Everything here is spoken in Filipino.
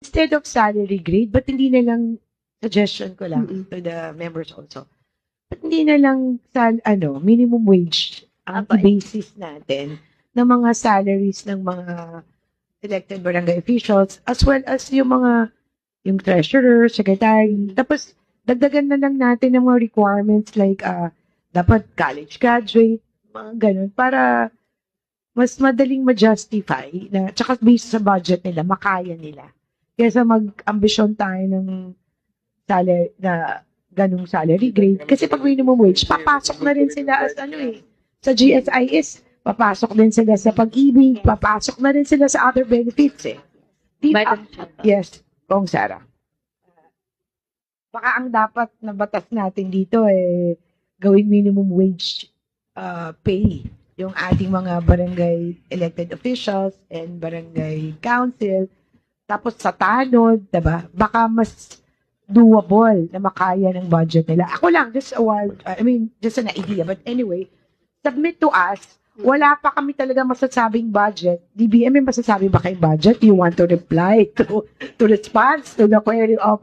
instead of salary grade, ba't hindi na lang, suggestion ko lang to the members also, ba't hindi na lang sa, minimum wage ang basis natin ng mga salaries ng mga elected barangay officials as well as yung treasurer, secretary. Tapos, dagdagan na lang natin ng mga requirements like dapat college graduate, mga ganun, para mas madaling ma-justify na, tsaka based sa budget nila, makaya nila. Kaysa mag-ambisyon tayo ng salary, na ganung salary grade. Kasi pag minimum wage, papasok na rin sila as sa GSIS, papasok din sila sa pag-ibig, papasok na rin sila sa other benefits Yes, Kong Sarah. Baka ang dapat na batas natin dito gawing minimum wage pay yung ating mga barangay elected officials and barangay council. Tapos sa tanod, diba? Baka mas doable na makaya ng budget nila. Ako lang, just an idea. But anyway, submit to us. Wala pa kami talaga masasabing budget. DBM, may masasabi ba kayong budget? You want to reply to response to the query of